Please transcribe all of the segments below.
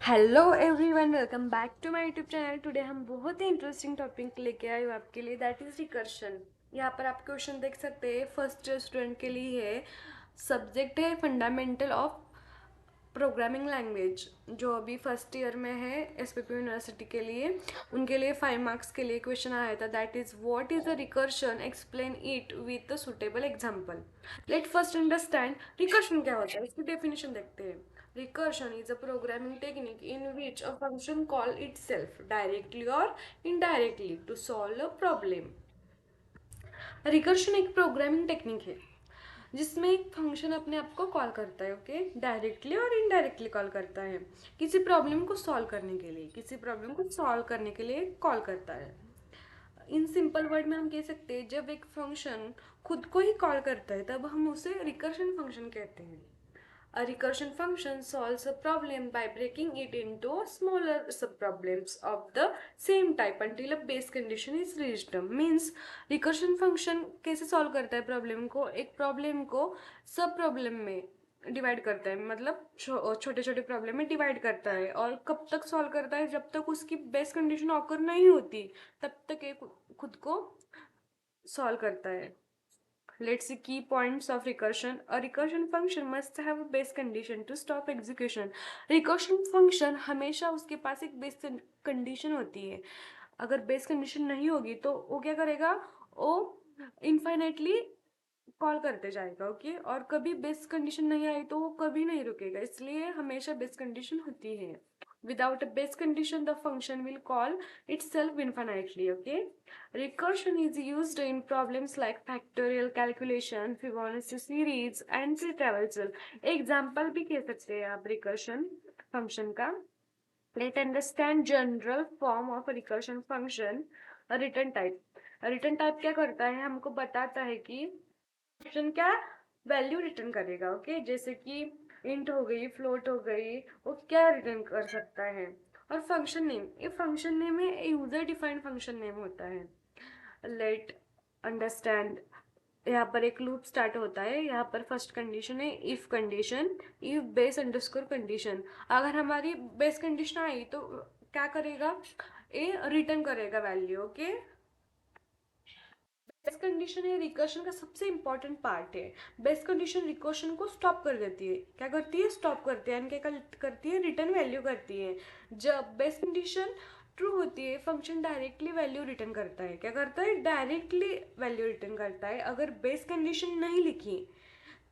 Hello everyone, welcome back to my YouTube channel. Today हम बहुत ही interesting topic लेके आए हो आपके लिए, दैट इज रिकर्शन। यहाँ पर आप क्वेश्चन देख सकते हैं। फर्स्ट ईयर स्टूडेंट के लिए है, सब्जेक्ट है फंडामेंटल ऑफ प्रोग्रामिंग लैंग्वेज। जो अभी फर्स्ट ईयर में है एसपीपी यूनिवर्सिटी के लिए, उनके लिए 5 मार्क्स के लिए क्वेश्चन आया था, that is what is a recursion, explain it with a suitable example. Let first understand recursion क्या होता है, इसकी डेफिनेशन देखते हैं। Recursion is a programming technique in which a function calls itself directly or indirectly to solve a problem. Recursion एक programming technique है जिसमें एक फंक्शन अपने आप को कॉल करता है, ओके, डायरेक्टली और इनडायरेक्टली कॉल करता है किसी प्रॉब्लम को सॉल्व करने के लिए, कॉल करता है। इन सिंपल वर्ड में हम कह सकते हैं, जब एक फंक्शन खुद को ही कॉल करता है तब हम उसे रिकर्शन फंक्शन कहते हैं। A recursion function solves a problem by breaking it into smaller subproblems of the same type until a base condition is reached. Means recursion function कैसे solve करता है प्रॉब्लम को, एक प्रॉब्लम को सब प्रॉब्लम में डिवाइड करता है, मतलब छोटे छोटे प्रॉब्लम में डिवाइड करता है। और कब तक सॉल्व करता है, जब तक उसकी बेस कंडीशन ऑकर नहीं होती तब तक ये खुद को सॉल्व करता है। Let's see key points of recursion. A recursion function must have a base condition to stop execution. Recursion function हमेशा उसके पास एक बेस कंडीशन होती है। अगर बेस कंडीशन नहीं होगी तो वो क्या करेगा, वो इनफाइनाइटली कॉल करते जाएगा, ओके। और कभी बेस कंडीशन नहीं आई तो वो कभी नहीं रुकेगा, इसलिए हमेशा बेस कंडीशन होती है। Without a base condition, the function will call itself infinitely, okay? Recursion is used in problems like factorial calculation, Fibonacci series, and pre-traversal. Example भी कह सकते हैं आप recursion function का। Let's understand general form of a recursion function. A return type. A return type क्या करता है, हमको बताता है कि फंक्शन क्या वैल्यू रिटर्न करेगा, ओके। जैसे कि इंट हो गई, फ्लोट हो गई, वो क्या रिटर्न कर सकता है। और फंक्शन नेम, ये फंक्शन नेम में यूजर डिफाइंड फंक्शन नेम होता है। लेट अंडरस्टैंड, यहाँ पर एक लूप स्टार्ट होता है। यहाँ पर फर्स्ट कंडीशन है if condition, if base underscore condition. अगर हमारी बेस कंडीशन आई तो क्या करेगा, ये रिटर्न करेगा वैल्यू, ओके। बेस कंडीशन है रिकर्शन का सबसे इंपॉर्टेंट पार्ट है। बेस कंडीशन रिकर्शन को स्टॉप कर देती है, क्या करती है, स्टॉप करती है, यानी क्या करती है, रिटर्न वैल्यू करती है। जब बेस कंडीशन ट्रू होती है, फंक्शन डायरेक्टली वैल्यू रिटर्न करता है, क्या करता है, डायरेक्टली वैल्यू रिटर्न करता है। अगर बेस कंडीशन नहीं लिखी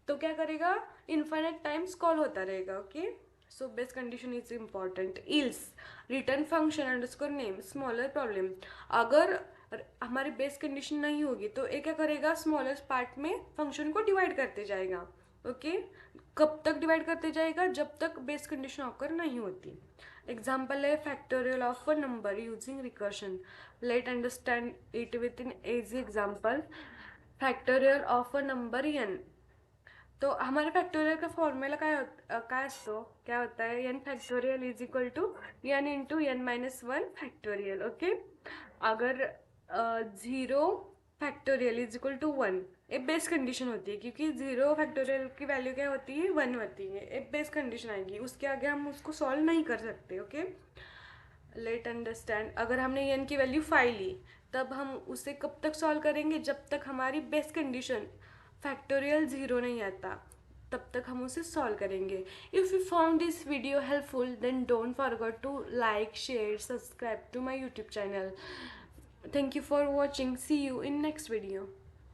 तो क्या करेगा, इनफाइनाइट टाइम्स कॉल होता रहेगा, okay. So base condition is important. Ills return function underscore name smaller problem. अगर हमारी बेस कंडीशन नहीं होगी तो ये क्या करेगा, स्मॉलेस्ट पार्ट में फंक्शन को डिवाइड करते जाएगा, ओके। कब तक डिवाइड करते जाएगा, जब तक बेस कंडीशन ऑकर नहीं होती। एग्जाम्पल है factorial of a number using recursion. Let understand it with in easy example. Factorial of a number N, तो हमारे फॅक्टोरियल का फॉर्म्युला काय असतो, क्या होता है, n factorial is equal to n into n minus one factorial, okay. अगर zero factorial is equal to one, एक बेस कंडीशन होती है, क्योंकि जीरो फैक्टोरियल की वैल्यू क्या होती है, वन होती है। एक बेस कंडीशन आएगी, उसके आगे हम उसको सॉल्व नहीं कर सकते, ओके। लेट अंडरस्टैंड, अगर हमने एन की वैल्यू 5 ली तब हम उसे कब तक सॉल्व करेंगे, जब तक हमारी बेस कंडीशन फैक्टोरियल जीरो नहीं आता तब तक हम उसे सॉल्व करेंगे। If you found this video helpful then don't forget to like share subscribe to my YouTube channel. Thank you for watching. See you in next video.